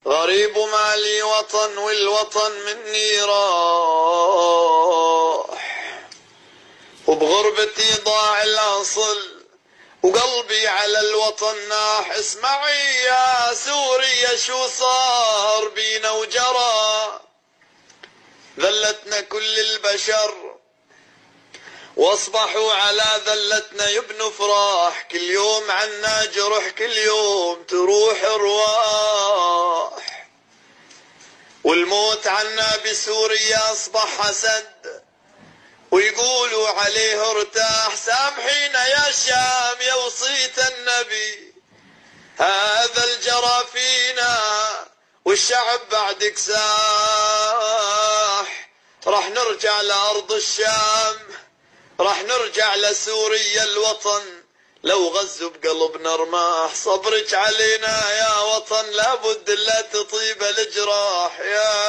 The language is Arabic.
غريب ما لي وطن والوطن مني راح، وبغربتي ضاع الأصل وقلبي على الوطن ناح. اسمعي يا سوريا شو صار بينا وجرى، ذلتنا كل البشر واصبحوا على ذلتنا يبنوا فراح. كل يوم عنا جرح، كل يوم تروح ارواح، والموت عنا بسوريا اصبح حسد ويقولوا عليه ارتاح. سامحينا يا الشام يا وصية النبي، هذا الجرى فينا والشعب بعدك ساح. راح نرجع لأرض الشام، راح نرجع لسوريا الوطن، لو غزوا بقلبنا رماح. صبرك علينا يا وطن، لابد لا تطيب الجراح. يا